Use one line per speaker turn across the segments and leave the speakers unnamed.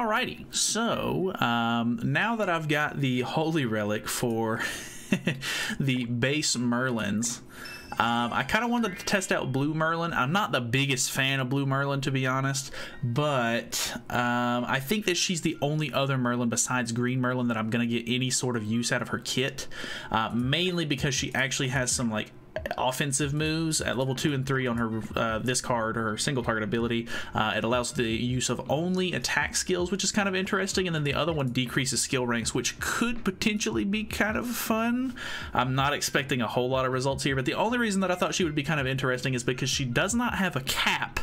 Alrighty, so now that I've got the Holy Relic for the base Merlins, I kind of wanted to test out Blue Merlin. I'm not the biggest fan of Blue Merlin, to be honest, but I think that she's the only other Merlin besides Green Merlin that I'm going to get any sort of use out of her kit, mainly because she actually has some like offensive moves at level 2 and 3 on her this card, or her single target ability. It allows the use of only attack skills, which is kind of interesting, and then the other one decreases skill ranks, which could potentially be kind of fun. I'm not expecting a whole lot of results here, but the only reason that I thought she would be kind of interesting is because she does not have a cap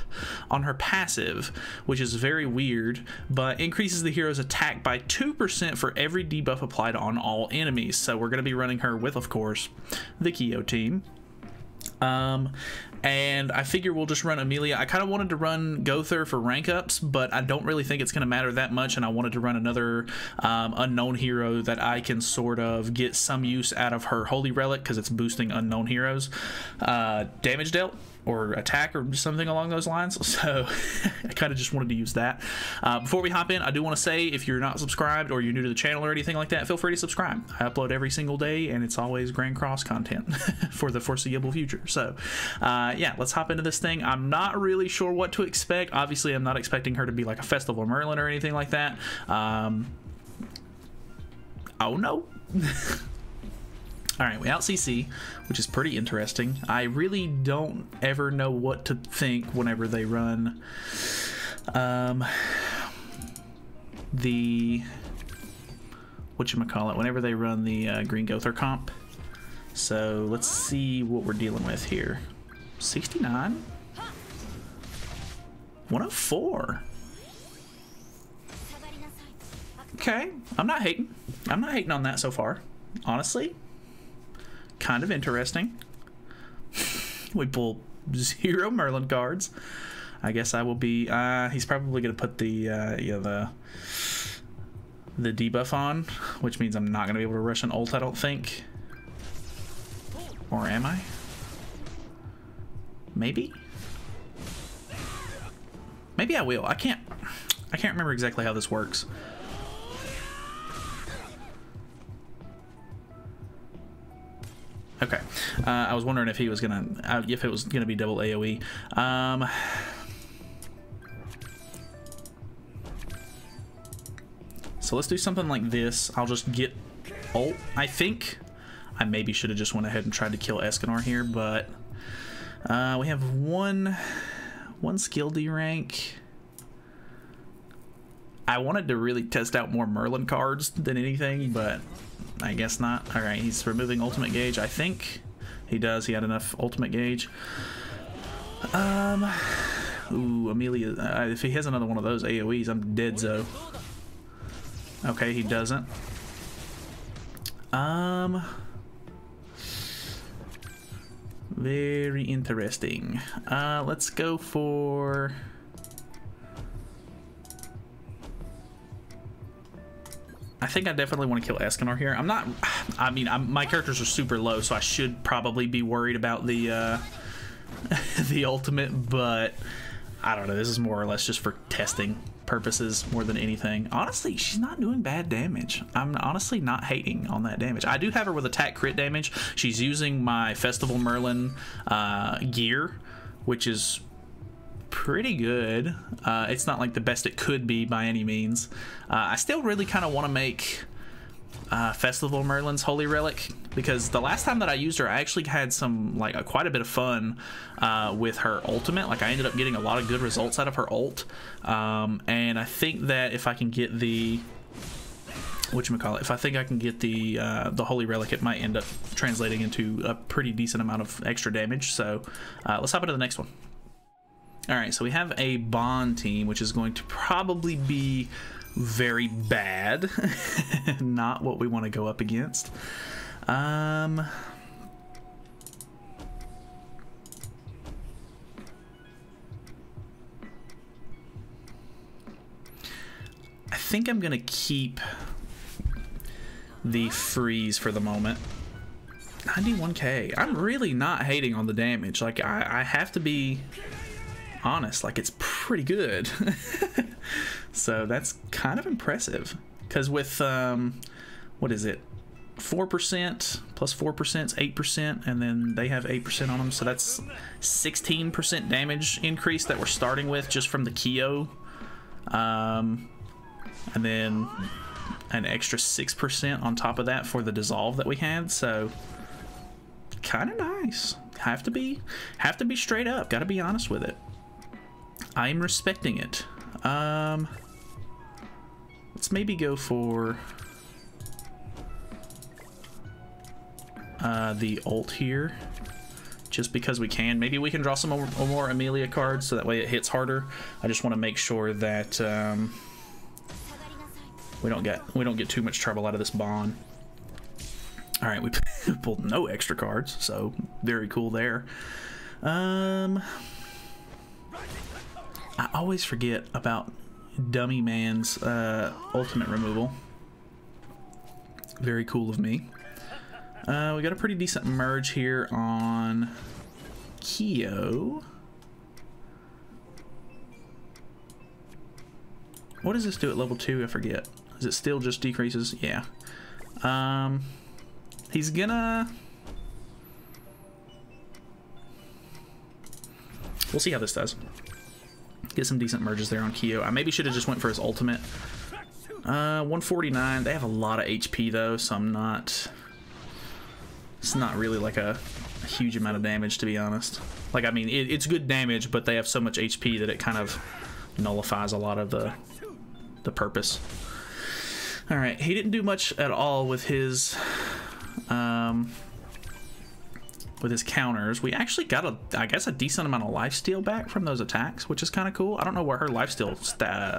on her passive, which is very weird, but increases the hero's attack by 2% for every debuff applied on all enemies. So we're going to be running her with, of course, the Kyo team. And I figure we'll just run Amelia. I kind of wanted to run Gother for rank ups, but I don't really think it's going to matter that much, and I wanted to run another unknown hero that I can sort of get some use out of her Holy Relic, because it's boosting unknown heroes damage dealt or attack or something along those lines. So I kind of just wanted to use that. Before we hop in, I do want to say, if you're not subscribed or you're new to the channel or anything like that, feel free to subscribe. I upload every single day, and it's always Grand Cross content for the foreseeable future. So yeah, let's hop into this thing. I'm not really sure what to expect. Obviously, I'm not expecting her to be like a Festival Merlin or anything like that. Oh no. Alright, we out CC, which is pretty interesting. I really don't ever know what to think whenever they run the whatchamacallit, whenever they run the Green Gother comp. So let's see what we're dealing with here. 69? 104. Okay, I'm not hating. I'm not hating on that so far, honestly. Kind of interesting. We pull 0 Merlin cards. I guess I will be he's probably gonna put the yeah, the debuff on, which means I'm not gonna be able to rush an ult, I don't think. Or am I? Maybe I will. I can't remember exactly how this works. Okay, I was wondering if he was gonna, if it was gonna be double AOE. So let's do something like this. I'll just get ult. I think I maybe should have just went ahead and tried to kill Escanor here, but we have one skill D rank. I wanted to really test out more Merlin cards than anything, but I guess not. Alright, he's removing ultimate gauge. I think he does. He had enough ultimate gauge. Ooh, Amelia. If he has another one of those AoEs, I'm dead-zo. Okay, he doesn't. Very interesting. Let's go for... I think I definitely want to kill Escanor here. I'm not... I mean, my characters are super low, so I should probably be worried about the the ultimate, but I don't know. This is more or less just for testing purposes more than anything. Honestly, she's not doing bad damage. I'm honestly not hating on that damage. I do have her with attack crit damage. She's using my Festival Merlin gear, which is pretty good. It's not like the best it could be by any means. I still really kind of want to make Festival Merlin's Holy Relic, because the last time that I used her, I actually had some quite a bit of fun with her ultimate. Like, I ended up getting a lot of good results out of her ult, and I think that if I can get the if I think I can get the Holy Relic, it might end up translating into a pretty decent amount of extra damage. So let's hop into the next one. Alright, so we have a Bond team, which is going to probably be very bad. Not what we want to go up against. I think I'm going to keep the freeze for the moment. 91k. I'm really not hating on the damage. Like, I have to be honest, like, it's pretty good. So that's kind of impressive. Because with, what is it? 4% plus 4% is 8%, and then they have 8% on them, so that's 16% damage increase that we're starting with just from the Kyo, and then an extra 6% on top of that for the dissolve that we had. So kind of nice. Have to be straight up. Got to be honest with it. I'm respecting it. Let's maybe go for the ult here, just because we can. Maybe we can draw some more Amelia cards so that way it hits harder. I just want to make sure that we don't get too much trouble out of this bond. All right, we pulled no extra cards, so very cool there. I always forget about Dummy Man's ultimate removal. Very cool of me. We got a pretty decent merge here on Kyo. What does this do at level 2? I forget. Is it still just decreases? Yeah. He's gonna... We'll see how this does. Get some decent merges there on Kyo. I maybe should have just went for his ultimate. 149. They have a lot of HP though, so I'm not... It's not really like a huge amount of damage, to be honest. Like, I mean, it's good damage, but they have so much HP that it kind of nullifies a lot of the purpose. All right, he didn't do much at all with his counters. We actually got I guess a decent amount of lifesteal back from those attacks, which is kind of cool. I don't know what her lifesteal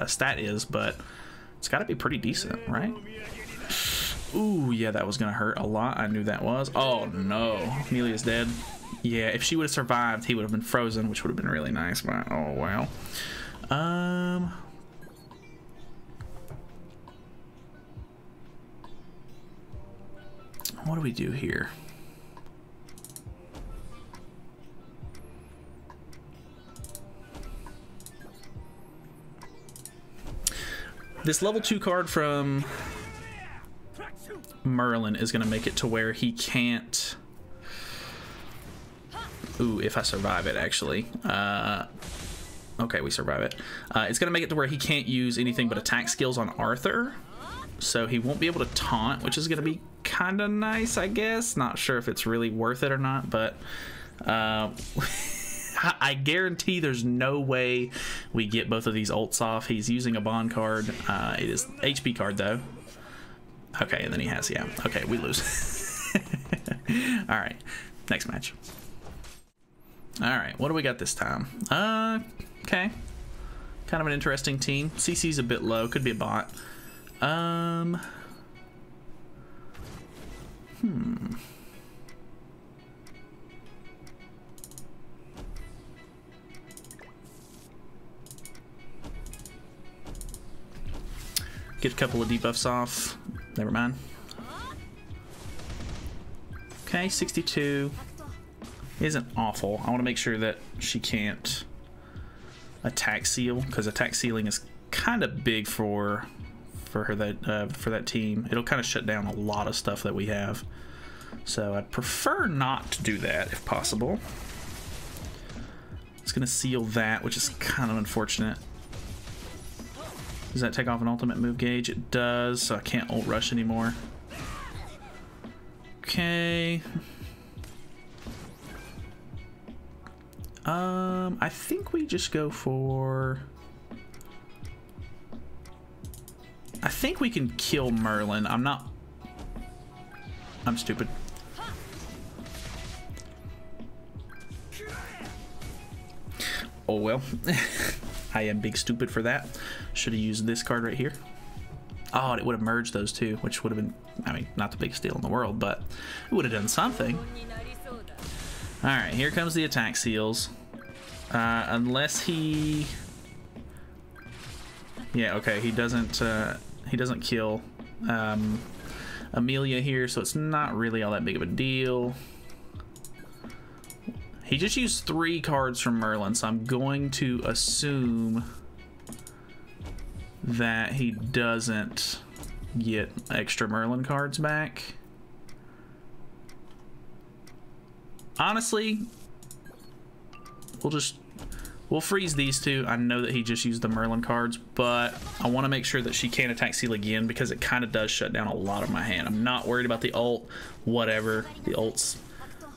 stat is, but it's got to be pretty decent, right? Ooh, yeah, that was gonna hurt a lot. I knew that was. Oh no, Amelia's dead. Yeah, if she would have survived, he would have been frozen, which would have been really nice. But oh wow. What do we do here? This level 2 card from Merlin is going to make it to where he can't... Ooh, if I survive it, actually. Okay, we survive it. It's going to make it to where he can't use anything but attack skills on Arthur. So he won't be able to taunt, which is going to be kind of nice, I guess. Not sure if it's really worth it or not, but... I guarantee there's no way we get both of these ults off. He's using a bond card. It is HP card, though. Okay, and then he has, yeah. Okay, we lose. All right, next match. All right, what do we got this time? Okay. Kind of an interesting team. CC's a bit low, could be a bot. Get a couple of debuffs off. Never mind. Okay, 62 isn't awful. I want to make sure that she can't attack seal, because attack sealing is kind of big for that team. It'll kind of shut down a lot of stuff that we have. So I'd prefer not to do that if possible. It's gonna seal that, which is kind of unfortunate. Does that take off an ultimate move gauge? It does, so I can't ult rush anymore. Okay. I think we just go for... I think we can kill Merlin. I'm stupid. Oh well. I am big stupid for that. Should have used this card right here. Oh, and it would have merged those two, which would have been, I mean, not the biggest deal in the world, but it would have done something. Alright, here comes the attack seals. Unless he... Yeah, okay, he doesn't kill Amelia here, so it's not really all that big of a deal. He just used 3 cards from Merlin, so I'm going to assume that he doesn't get extra Merlin cards back. Honestly, we'll freeze these two. I know that he just used the Merlin cards, but I want to make sure that she can't attack Seal again because it kind of does shut down a lot of my hand. I'm not worried about the ult. Whatever. The ult's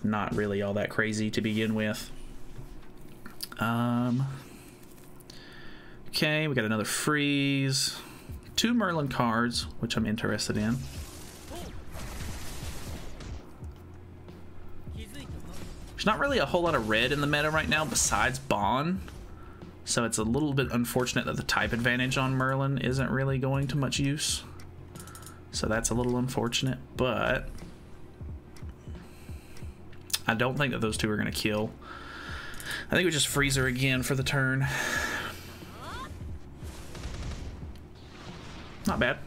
not really all that crazy to begin with. Okay, we got another freeze. 2 Merlin cards, which I'm interested in. There's not really a whole lot of red in the meta right now besides Bond. So it's a little bit unfortunate that the type advantage on Merlin isn't really going to much use. So that's a little unfortunate, but I don't think that those two are going to kill. I think we just freeze her again for the turn. Not bad.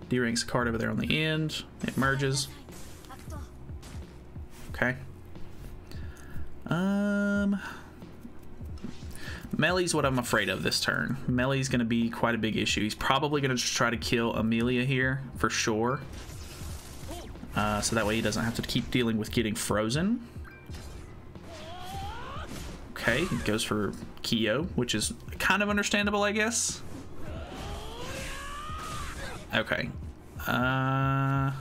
D-ranks a card over there on the end. It merges. Okay. Melee's what I'm afraid of this turn. Melee's going to be quite a big issue. He's probably going to just try to kill Amelia here for sure. So that way he doesn't have to keep dealing with getting frozen. Okay, he goes for Kyo, which is kind of understandable, I guess. Okay. Not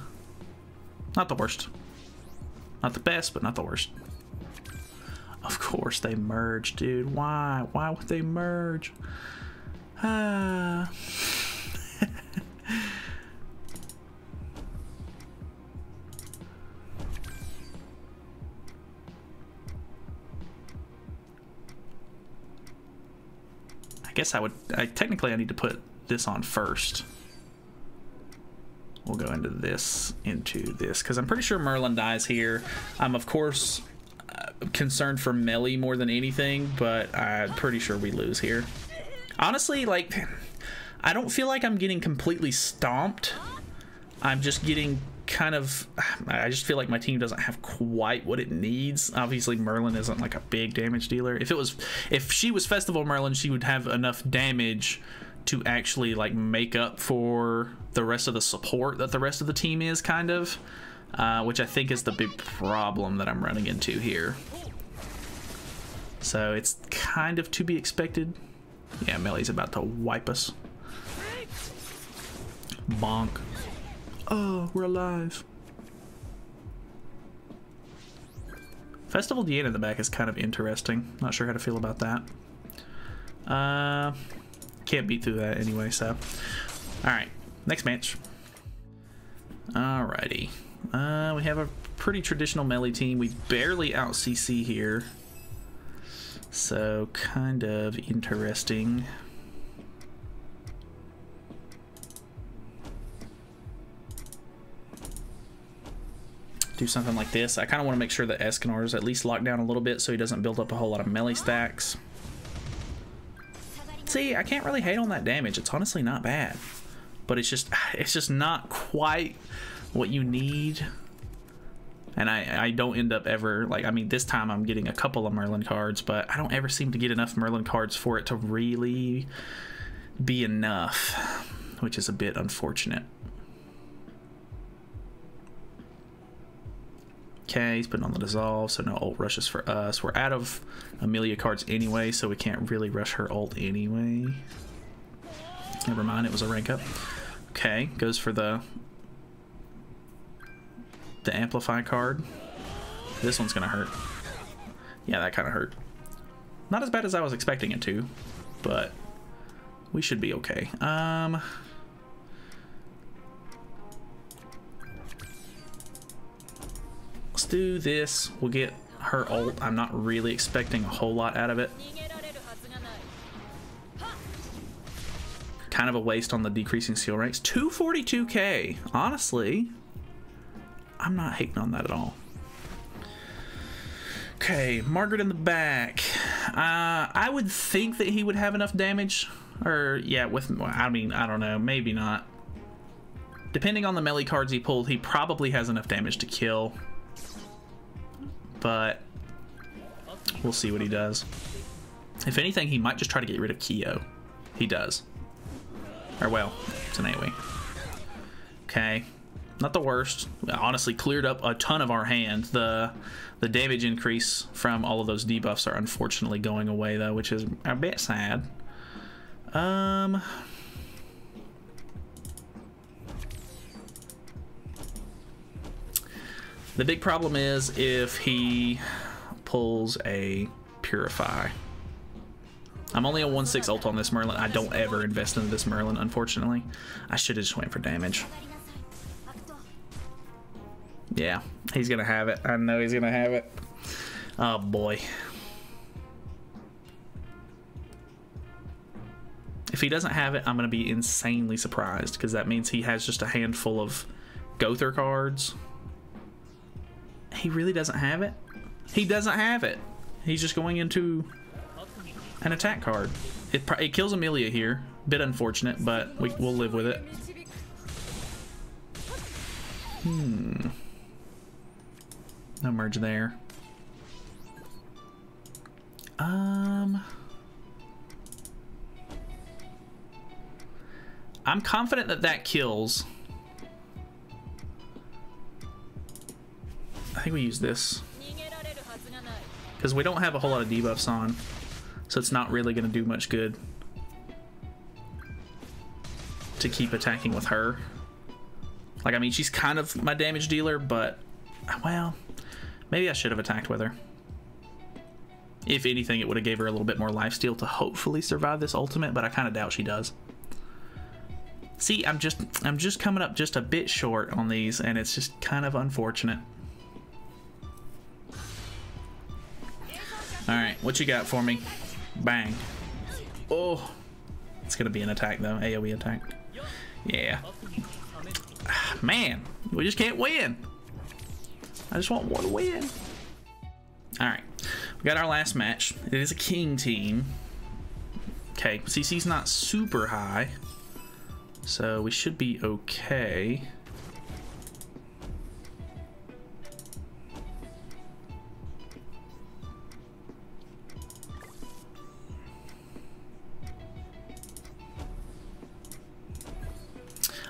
the worst. Not the best, but not the worst. Of course they merge, dude. Why? Why would they merge? I guess technically I need to put this on first. We'll go into this, because I'm pretty sure Merlin dies here. I'm, of course, concerned for Melee more than anything, but I'm pretty sure we lose here. Honestly, like, I don't feel like I'm getting completely stomped. I'm just getting kind of... I just feel like my team doesn't have quite what it needs. Obviously, Merlin isn't, like, a big damage dealer. If she was Festival Merlin, she would have enough damage to actually like make up for the rest of the support that the rest of the team is, kind of, which I think is the big problem that I'm running into here. So it's kind of to be expected. Yeah, Melee's about to wipe us. Bonk. Oh, we're alive. Festival Diana in the back is kind of interesting. Not sure how to feel about that. Can't beat through that anyway, so. Alright, next match. Alrighty. We have a pretty traditional melee team. We barely out CC here. So, kind of interesting. Do something like this. I kind of want to make sure that Escanor is at least locked down a little bit so he doesn't build up a whole lot of melee stacks. See, I can't really hate on that damage. It's honestly not bad, but it's just not quite what you need. And I don't end up ever, like, I mean, this time I'm getting a couple of Merlin cards, but I don't ever seem to get enough Merlin cards for it to really be enough, which is a bit unfortunate. Okay, he's putting on the dissolve, so no ult rushes for us. We're out of Amelia cards anyway, so we can't really rush her ult anyway. Never mind, it was a rank up. Okay, goes for the amplify card. This one's gonna hurt. Yeah, that kind of hurt. Not as bad as I was expecting it to, but we should be okay. Let's do this. We'll get her ult. I'm not really expecting a whole lot out of it. Kind of a waste on the decreasing seal ranks. 242k. Honestly, I'm not hating on that at all. Okay, Margaret in the back. I would think that he would have enough damage. Or, yeah, I mean, I don't know. Maybe not. Depending on the melee cards he pulled, he probably has enough damage to kill. But we'll see what he does. If anything, he might just try to get rid of Kyo. He does. Or, well, it's an AoE. Okay. Not the worst. Honestly, cleared up a ton of our hand. The damage increase from all of those debuffs are unfortunately going away, though, which is a bit sad. The big problem is if he pulls a Purify. I'm only a 1/6 ult on this Merlin. I don't ever invest into this Merlin, unfortunately. I should have just went for damage. Yeah, he's gonna have it. I know he's gonna have it. Oh boy. If he doesn't have it, I'm gonna be insanely surprised, because that means he has just a handful of Gother cards. He really doesn't have it? He doesn't have it. He's just going into an attack card. It kills Amelia here. Bit unfortunate, but we'll live with it. No merge there. I'm confident that that kills. I think we use this, because we don't have a whole lot of debuffs on, so it's not really going to do much good to keep attacking with her. Like, I mean, she's kind of my damage dealer, but, well, maybe I should have attacked with her. If anything, it would have gave her a little bit more lifesteal to hopefully survive this ultimate, but I kind of doubt she does. See, I'm just coming up just a bit short on these, and it's just kind of unfortunate. All right, what you got for me? Bang. Oh, it's gonna be an attack though, AoE attack. Yeah. Man, we just can't win. I just want one win. All right, we got our last match. It is a king team. Okay, CC's not super high, so we should be okay.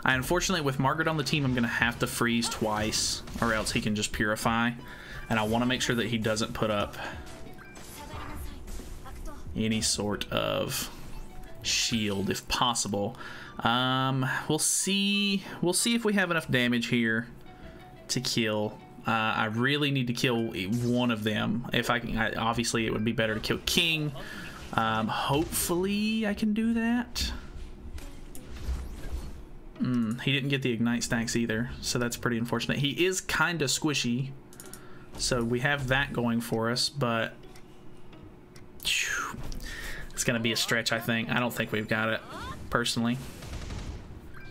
Unfortunately, with Margaret on the team, I'm going to have to freeze twice, or else he can just purify. And I want to make sure that he doesn't put up any sort of shield, if possible. We'll see if we have enough damage here to kill. I really need to kill one of them. If I can, obviously, it would be better to kill King. Hopefully, I can do that. He didn't get the ignite stacks either, so that's pretty unfortunate. He is kind of squishy, so we have that going for us, but it's gonna be a stretch, I think. I don't think we've got it, personally.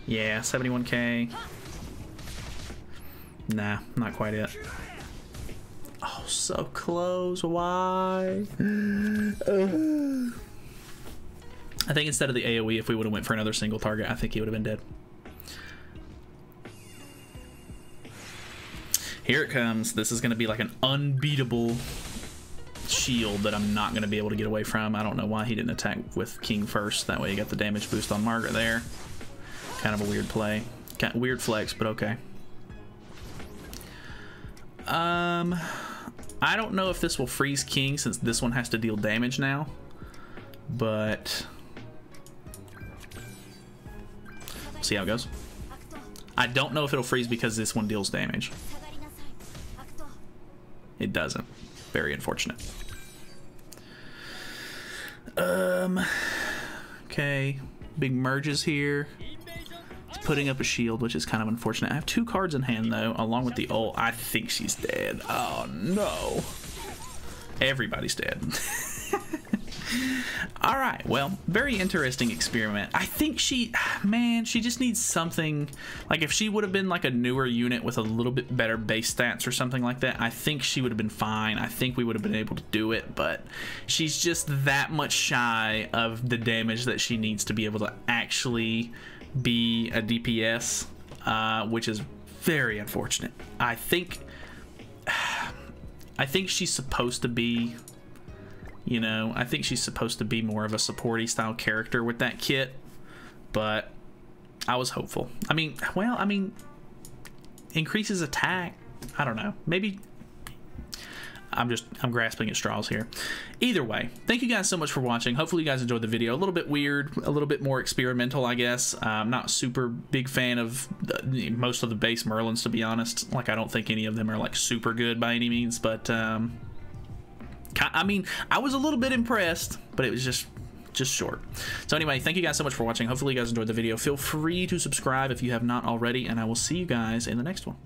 Yeah, 71k. Nah, not quite it. Oh, so close. Why? I think instead of the AoE, if we would have went for another single target, I think he would have been dead. Here it comes. This is going to be like an unbeatable shield that I'm not going to be able to get away from. I don't know why he didn't attack with King first. That way he got the damage boost on Margaret there. Kind of a weird play. Kind of weird flex, but okay. I don't know if this will freeze King, since this one has to deal damage now. But see how it goes. I don't know if it'll freeze because this one deals damage. It doesn't. Very unfortunate. Okay. Big merges here. It's putting up a shield, which is kind of unfortunate. I have 2 cards in hand, though, along with the ult. I think she's dead. Oh, no. Everybody's dead. All right, well, very interesting experiment. I think she just needs something. Like, if she would have been like a newer unit with a little bit better base stats or something like that, I think she would have been fine. I think we would have been able to do it, but she's just that much shy of the damage that she needs to be able to actually be a DPS, which is very unfortunate. I think she's supposed to be You know, I think she's supposed to be more of a supporty style character with that kit, but I was hopeful. I mean, well, I mean, increases attack. I don't know. Maybe I'm grasping at straws here. Either way, thank you guys so much for watching. Hopefully you guys enjoyed the video. A little bit weird, a little bit more experimental, I guess. I'm not super big fan of most of the base Merlins, to be honest. Like, I don't think any of them are like super good by any means, but I mean, I was a little bit impressed, but it was just short. So anyway, thank you guys so much for watching. Hopefully you guys enjoyed the video. Feel free to subscribe if you have not already, and I will see you guys in the next one.